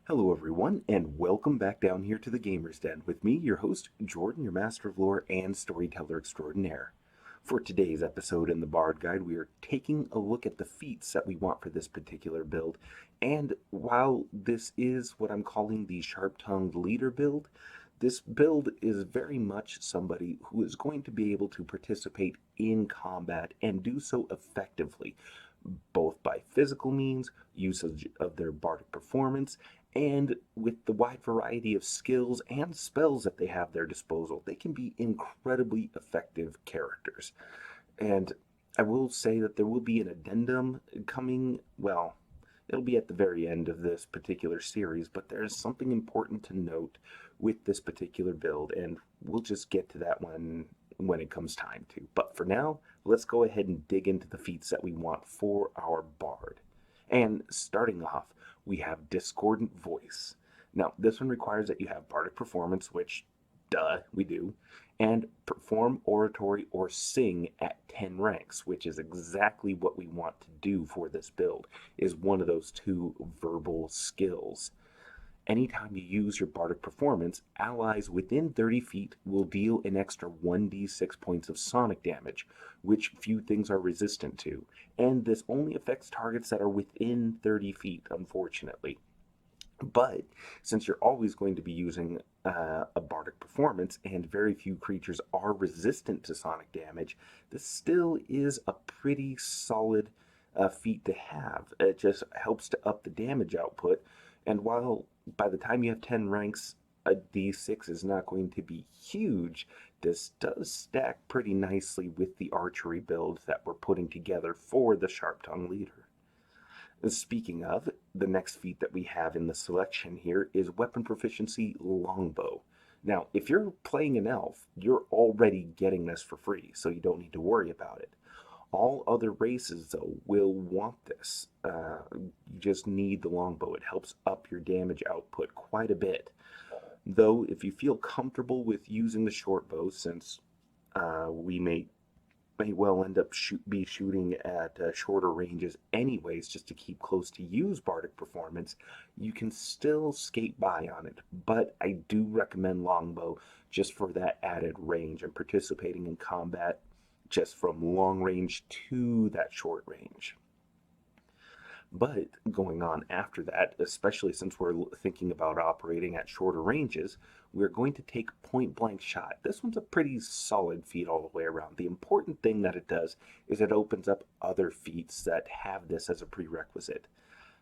Hello, everyone, and welcome back down here to the Gamer's Den with me, your host, Jordan, your master of lore and storyteller extraordinaire. For today's episode in the Bard Guide, we are taking a look at the feats that we want for this particular build. And while this is what I'm calling the sharp-tongued leader build, this build is very much somebody who is going to be able to participate in combat and do so effectively, both by physical means, usage of their bardic performance, and with the wide variety of skills and spells that they have at their disposal, they can be incredibly effective characters. And I will say that there will be an addendum coming, well, it'll be at the very end of this particular series, but there's something important to note with this particular build, and we'll just get to that when it comes time to. But for now, let's go ahead and dig into the feats that we want for our bard. And starting off, we have Discordant Voice. Now, this one requires that you have bardic performance, which, duh, we do, and perform oratory or sing at 10 ranks, which is exactly what we want to do for this build, is one of those two verbal skills. Anytime you use your bardic performance, allies within 30 feet will deal an extra 1d6 points of sonic damage, which few things are resistant to, and this only affects targets that are within 30 feet, unfortunately. But since you're always going to be using a bardic performance and very few creatures are resistant to sonic damage, this still is a pretty solid feat to have. It just helps to up the damage output, and while by the time you have 10 ranks, a d6 is not going to be huge, this does stack pretty nicely with the archery build that we're putting together for the Sharp Tongue Leader. Speaking of, the next feat that we have in the selection here is Weapon Proficiency Longbow. Now, if you're playing an elf, you're already getting this for free, so you don't need to worry about it. All other races, though, will want this. You just need the longbow. It helps up your damage output quite a bit. Though, if you feel comfortable with using the short bow, since we may well end up be shooting at shorter ranges anyways, just to keep close to use bardic performance, you can still skate by on it. But I do recommend longbow just for that added range and participating in combat just from long range to that short range. But going on after that, especially since we're thinking about operating at shorter ranges, we're going to take point blank shot. This one's a pretty solid feat all the way around. The important thing that it does is it opens up other feats that have this as a prerequisite.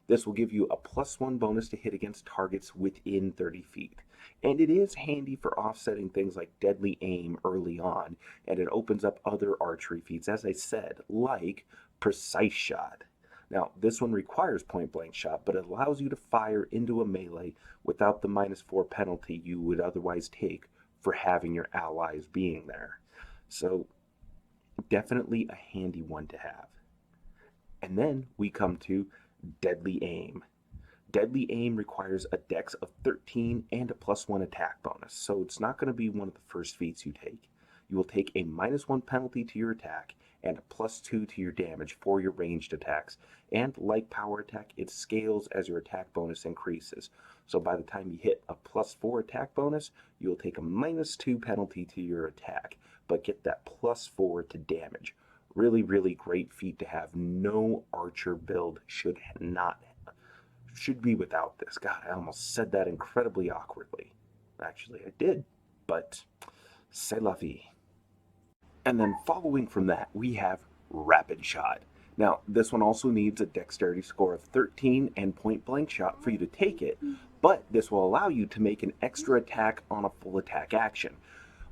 This will give you a +1 bonus to hit against targets within 30 feet. And it is handy for offsetting things like deadly aim early on, and it opens up other archery feats, as I said, like precise shot. Now, this one requires point blank shot, but it allows you to fire into a melee without the -4 penalty you would otherwise take for having your allies being there. So, definitely a handy one to have. And then we come to Deadly Aim. Deadly Aim requires a dex of 13 and a +1 attack bonus, so it's not going to be one of the first feats you take. You will take a -1 penalty to your attack and a +2 to your damage for your ranged attacks, and like power attack, it scales as your attack bonus increases. So by the time you hit a +4 attack bonus, you'll take a -2 penalty to your attack, but get that +4 to damage. Really, really great feat to have. No archer build should be without this. God, I almost said that incredibly awkwardly. Actually, I did, but c'est la vie. And then following from that, we have Rapid Shot. Now, this one also needs a dexterity score of 13 and point blank shot for you to take it, but this will allow you to make an extra attack on a full attack action.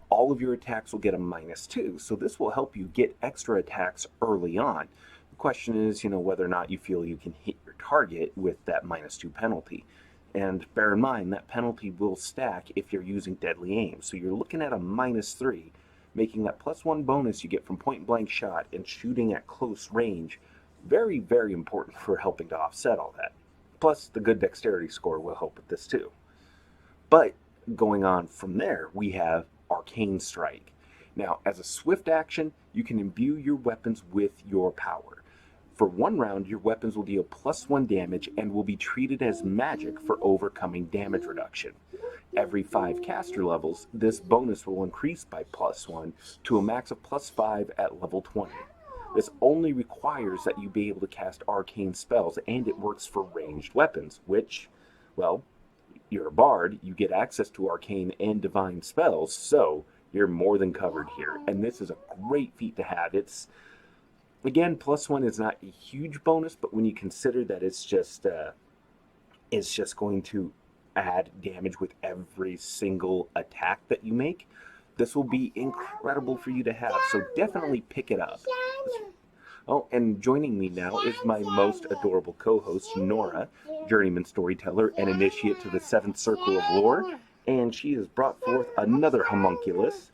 All of your attacks will get a -2, so this will help you get extra attacks early on. The question is, whether or not you feel you can hit your target with that -2 penalty. And bear in mind, that penalty will stack if you're using deadly aim, so you're looking at a -3, making that +1 bonus you get from point blank shot and shooting at close range very, very important for helping to offset all that. Plus, the good dexterity score will help with this too. But going on from there, we have Arcane Strike. Now, as a swift action, you can imbue your weapons with your power. For 1 round, your weapons will deal +1 damage and will be treated as magic for overcoming damage reduction. Every 5 caster levels, this bonus will increase by +1 to a max of +5 at level 20. This only requires that you be able to cast arcane spells, and it works for ranged weapons, which, well, you're a bard, you get access to arcane and divine spells, so you're more than covered here. And this is a great feat to have. It's, again, +1 is not a huge bonus, but when you consider that it's just going to add damage with every single attack that you make, this will be incredible for you to have, so definitely pick it up. Oh, and joining me now is my most adorable co-host, Nora, journeyman storyteller and initiate to the 7th Circle of Lore, and she has brought forth another homunculus.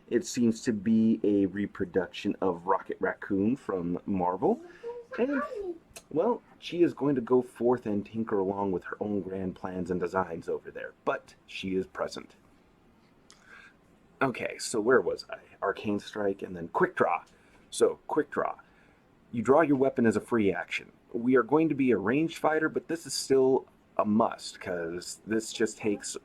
It seems to be a reproduction of Rocket Raccoon from Marvel, and, well, she is going to go forth and tinker along with her own grand plans and designs over there, but she is present. Okay, so where was I? Arcane Strike and then Quick Draw. So, Quick Draw. You draw your weapon as a free action. We are going to be a ranged fighter, but this is still a must, because this just takes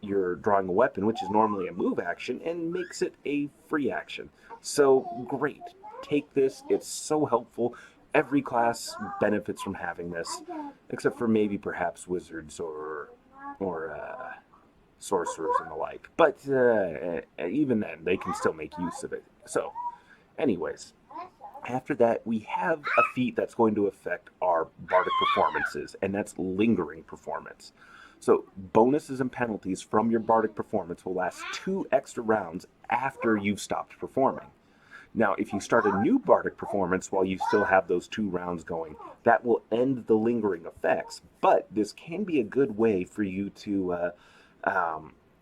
you're drawing a weapon, which is normally a move action, and makes it a free action. So, great. Take this. It's so helpful. Every class benefits from having this, except for maybe perhaps wizards or sorcerers and the like. But even then, they can still make use of it. So, anyways, after that, we have a feat that's going to affect our bardic performances, and that's lingering performance. So, bonuses and penalties from your bardic performance will last 2 extra rounds after you've stopped performing. Now, if you start a new bardic performance while you still have those 2 rounds going, that will end the lingering effects, but this can be a good way for you to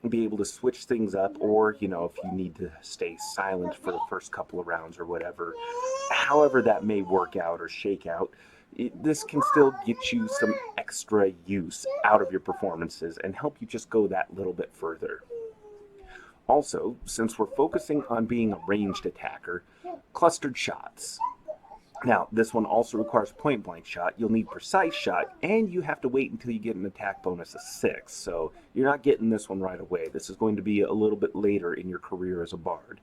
be able to switch things up, or, if you need to stay silent for the first couple of rounds or whatever, however that may work out or shake out, this can still get you some extra use out of your performances and help you just go that little bit further. Also, since we're focusing on being a ranged attacker, clustered shots. Now, this one also requires point blank shot. You'll need precise shot, and you have to wait until you get an attack bonus of 6. So you're not getting this one right away. This is going to be a little bit later in your career as a bard.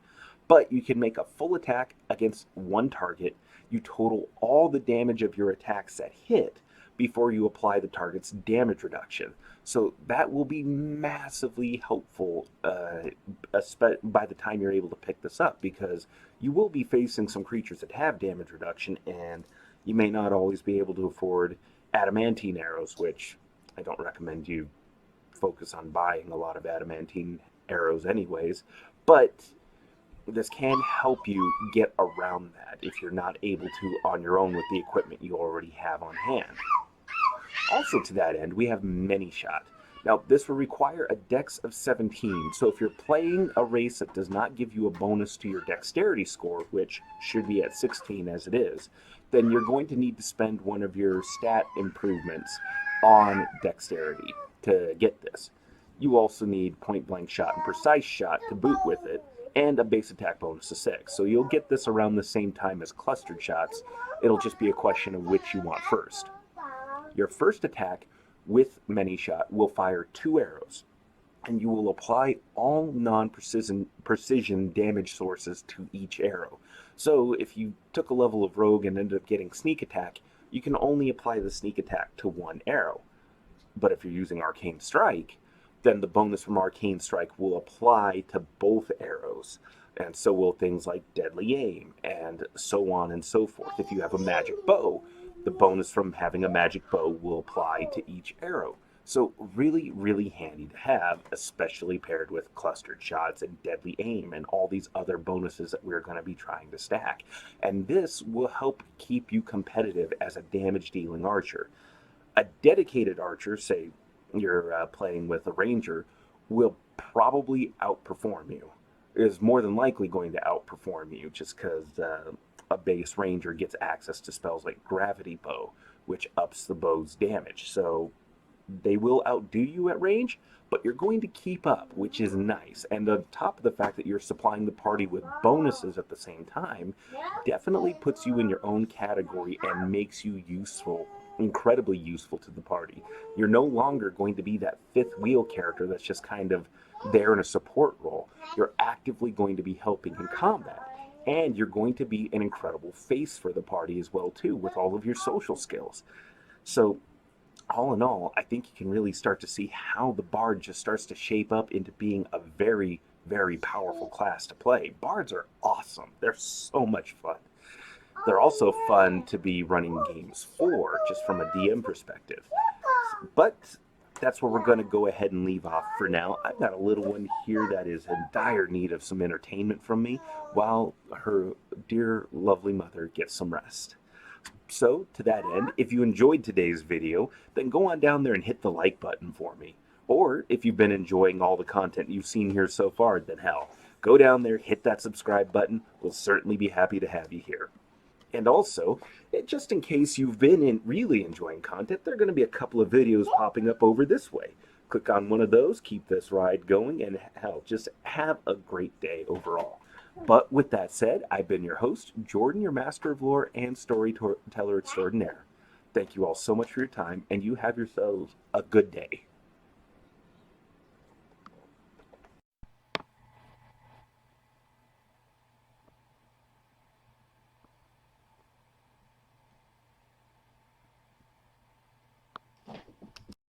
But you can make a full attack against one target. You total all the damage of your attacks that hit before you apply the target's damage reduction. So that will be massively helpful by the time you're able to pick this up, because you will be facing some creatures that have damage reduction, and you may not always be able to afford adamantine arrows, which I don't recommend you focus on buying a lot of adamantine arrows anyways, but this can help you get around that if you're not able to on your own with the equipment you already have on hand. Also to that end, we have Many Shot. Now, this will require a dex of 17, so if you're playing a race that does not give you a bonus to your dexterity score, which should be at 16 as it is, then you're going to need to spend one of your stat improvements on dexterity to get this. You also need point blank shot and precise shot to boot with it, and a base attack bonus of 6. So you'll get this around the same time as clustered shots. It'll just be a question of which you want first. Your first attack with Many Shot will fire 2 arrows, and you will apply all non-precision damage sources to each arrow. So if you took a level of rogue and ended up getting sneak attack, you can only apply the sneak attack to 1 arrow. But if you're using Arcane Strike, then the bonus from Arcane Strike will apply to both arrows. And so will things like Deadly Aim, and so on and so forth. If you have a magic bow, the bonus from having a magic bow will apply to each arrow. So really, really handy to have, especially paired with clustered shots and Deadly Aim and all these other bonuses that we're going to be trying to stack. And this will help keep you competitive as a damage-dealing archer. A dedicated archer, say you're playing with a ranger, will probably outperform you. Is more than likely going to outperform you, just because a base ranger gets access to spells like Gravity Bow, which ups the bow's damage. So they will outdo you at range, but you're going to keep up, which is nice. And on top of the fact that you're supplying the party with bonuses at the same time, definitely puts you in your own category and makes you useful, incredibly useful to the party. You're no longer going to be that fifth wheel character that's just kind of there in a support role. You're actively going to be helping in combat. And you're going to be an incredible face for the party as well, too, with all of your social skills. So all in all, I think you can really start to see how the bard just starts to shape up into being a very, very powerful class to play. Bards are awesome. They're so much fun. They're also fun to be running games for, just from a DM perspective. But that's where we're going to go ahead and leave off for now. I've got a little one here that is in dire need of some entertainment from me while her dear, lovely mother gets some rest. So, to that end, if you enjoyed today's video, then go on down there and hit the like button for me. Or, if you've been enjoying all the content you've seen here so far, then hell, go down there, hit that subscribe button. We'll certainly be happy to have you here. And also, just in case you've been really enjoying content, there are going to be a couple of videos popping up over this way. Click on one of those, keep this ride going, and hell, just have a great day overall. But with that said, I've been your host, Jordan, your master of lore and storyteller extraordinaire. Thank you all so much for your time, and you have yourselves a good day.